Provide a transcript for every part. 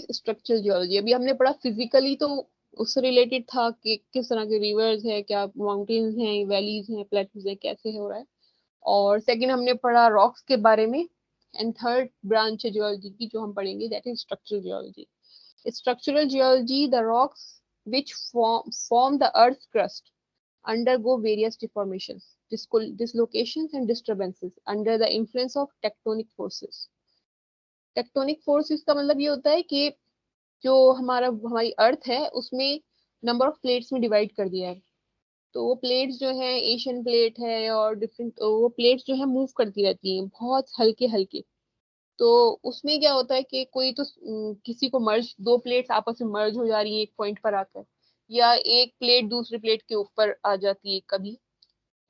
Structural geology अभी हमने पढ़ा फिजिकली, तो उससे रिलेटेड था कि किस तरह के रिवर्स है, क्या माउंटेन्स हैं, वैलीज हैं, प्लेटूज हैं, कैसे हो रहा है। और सेकंड हमने पढ़ा रॉक्स के बारे में। एंड थर्ड ब्रांच है जियोलॉजी की जो हम पढ़ेंगे, that is structural geology. Structural geology, the rocks which form the earth's crust undergo various deformations, dislocations and disturbances under the influence of tectonic forces. Tectonic forces का मतलब ये होता है कि जो हमारी अर्थ है उसमें नंबर ऑफ प्लेट्स में डिवाइड कर दिया है। तो वो प्लेट्स जो है एशियन प्लेट है और डिफरेंट, वो प्लेट्स जो है मूव करती रहती हैं बहुत हल्के हल्के। तो उसमें क्या होता है कि कोई तो किसी को मर्ज, दो प्लेट्स आपस में मर्ज हो जा रही है एक पॉइंट पर आकर, या एक प्लेट दूसरी प्लेट के ऊपर आ जाती है कभी।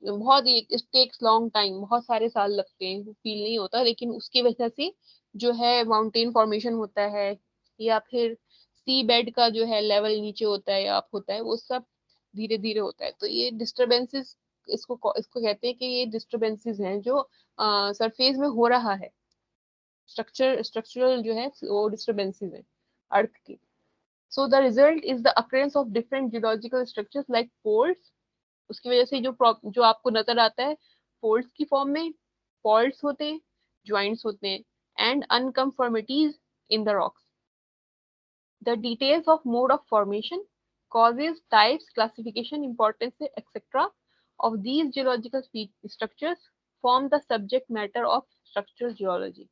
बहुत ही इट टेक्स लॉन्ग टाइम, बहुत सारे साल लगते हैं, फील नहीं होता, लेकिन उसकी वजह से जो है माउंटेन फॉर्मेशन होता है, या फिर सी बेड का जो है लेवल नीचे होता है या अप होता है, वो सब धीरे धीरे होता है। तो ये डिस्टरबेंसेस, इसको कहते हैं कि ये डिस्टरबेंसेस हैं जो सरफेस में हो रहा है। स्ट्रक्चरल जो है वो डिस्टरबेंसेस है अर्थ की। So the result is the occurrence of different geological structures like folds. उसकी वजह से जो आपको नजर आता है फोल्ड्स की फॉर्म में, फॉल्ट्स होते हैं, ज्वाइंट्स होते हैं, and unconformities in the rocks. The details of mode of formation, causes, types, classification, importance, etc. of these geological structures form the subject matter of structural geology.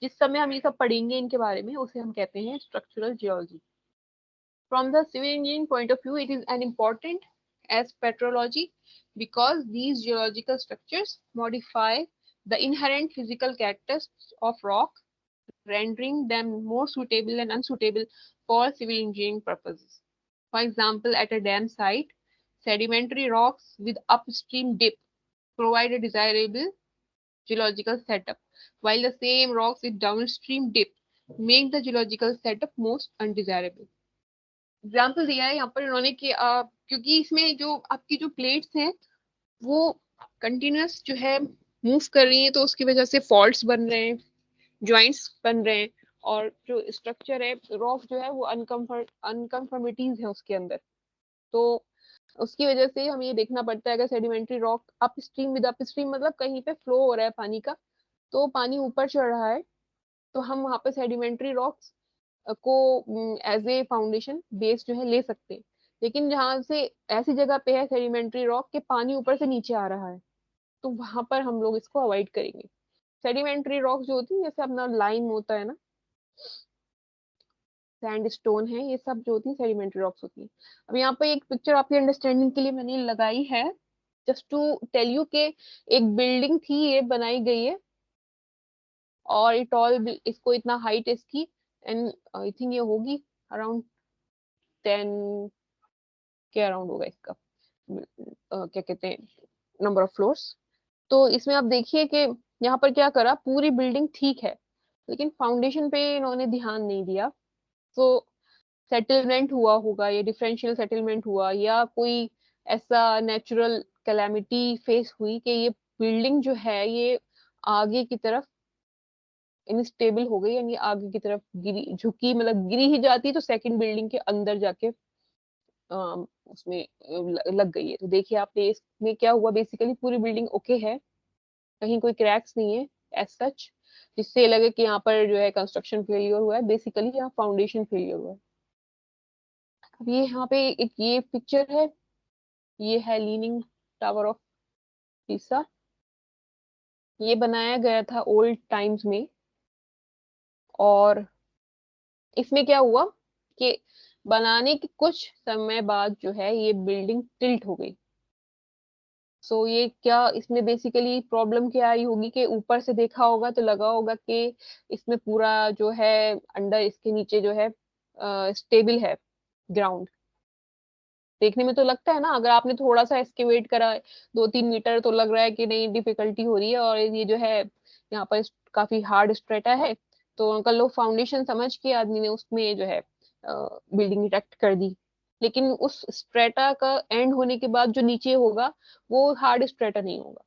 जिस समय हम ये सब पढ़ेंगे इनके बारे में, उसे हम कहते हैं structural geology. From the civil engineering point of view, it is an important as petrology because these geological structures modify the inherent physical characteristics of rock, rendering them more suitable and unsuitable for civil engineering purposes. For example, at a dam site, sedimentary rocks with upstream dip provide a desirable geological setup, while the same rocks with downstream dip make the geological setup most undesirable. Example दिया है यहाँ पर इन्होंने कि क्योंकि इसमें जो आपकी जो प्लेट्स हैं वो कंटिन्यूअस जो है मूव कर रही हैं, तो उसकी वजह से फॉल्ट्स बन रहे हैं, ज्वाइंट्स बन रहे हैं, और जो स्ट्रक्चर है रॉक जो है वो अनकंफर्मिटीज है उसके अंदर। तो उसकी वजह से हमें ये देखना पड़ता है, अगर sedimentary rock upstream with upstream मतलब कहीं पे फ्लो हो रहा है पानी का, तो पानी ऊपर चढ़ रहा है, तो हम वहां पे सेडिमेंट्री रॉक्स को एज ए फाउंडेशन बेस जो है ले सकते हैं। लेकिन जहां से ऐसी जगह पे है सेडिमेंट्री रॉक के पानी ऊपर से नीचे आ रहा है, तो वहां पर हम लोग इसको अवॉइड करेंगे। सेडिमेंट्री रॉक जो होती है, जैसे अपना लाइम होता है ना, सैंडस्टोन है, ये सब जो होती है सेडिमेंट्री रॉक्स होती है। अब यहाँ पे एक पिक्चर आपकी अंडरस्टैंडिंग के लिए मैंने लगाई है, जस्ट टू टेल यू के एक बिल्डिंग थी, ये बनाई गई है, और इट ऑल इसको इतना हाइट है इसकी, एंड आई थिंक ये होगी अराउंड 10 के अराउंड होगा इसका क्या कहते हैं नंबर ऑफ फ्लोर्स। तो इसमें आप देखिए कि यहाँ पर क्या करा, पूरी बिल्डिंग ठीक है लेकिन फाउंडेशन पे इन्होंने ध्यान नहीं दिया। तो सेटलमेंट हुआ होगा, ये डिफरेंशियल सेटलमेंट हुआ, या कोई ऐसा नेचुरल कैलामिटी फेस हुई कि ये बिल्डिंग जो है ये आगे की तरफ इनस्टेबल हो गई, यानी आगे की तरफ गिरी, झुकी, मतलब गिरी ही जाती तो सेकंड बिल्डिंग के अंदर जाके उसमें लग गई है। तो देखिए आपने इसमें क्या हुआ, बेसिकली पूरी बिल्डिंग ओके है, कहीं कोई क्रैक्स नहीं है एज सच, जिससे लगे कि यहाँ पर जो है कंस्ट्रक्शन फेलियर हुआ है, बेसिकली यहाँ फाउंडेशन फेलियर हुआ है। अब ये यहाँ पे एक ये पिक्चर है, ये है लीनिंग टावर ऑफ पीसा। ये बनाया गया था ओल्ड टाइम्स में, और इसमें क्या हुआ कि बनाने के कुछ समय बाद जो है ये बिल्डिंग टिल्ट हो गई। सो ये क्या, इसमें बेसिकली प्रॉब्लम क्या आई होगी कि ऊपर से देखा होगा तो लगा होगा कि इसमें पूरा जो है अंडर, इसके नीचे जो है स्टेबल है ग्राउंड। देखने में तो लगता है ना, अगर आपने थोड़ा सा एस्केवेट करा 2-3 मीटर तो लग रहा है कि नहीं डिफिकल्टी हो रही है, और ये जो है यहाँ पर काफी हार्ड स्ट्रेटा है, तो उनका लो फाउंडेशन समझ के आदमी ने उसमें जो है बिल्डिंग इरेक्ट कर दी। लेकिन उस स्ट्रेटा का एंड होने के बाद जो नीचे होगा वो हार्ड स्ट्रेटा नहीं होगा।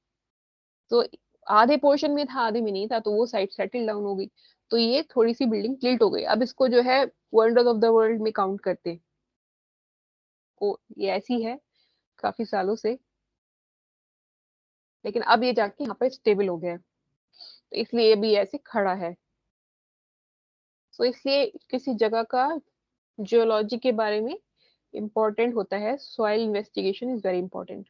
तो आधे पोर्शन में था आधे में नहीं था, तो वो साइड सेटल डाउन हो गई। तो ये थोड़ी सी बिल्डिंग टिल्ट हो गई। अब इसको जो है वंडर्स ऑफ द वर्ल्ड में काउंट करते हैं। ये ऐसी है काफी सालों से, लेकिन अब ये जाके यहाँ पर स्टेबल हो गया है, तो इसलिए अभी ऐसे खड़ा है। तो इसलिए किसी जगह का जियोलॉजी के बारे में इम्पोर्टेंट होता है, soil investigation is very important.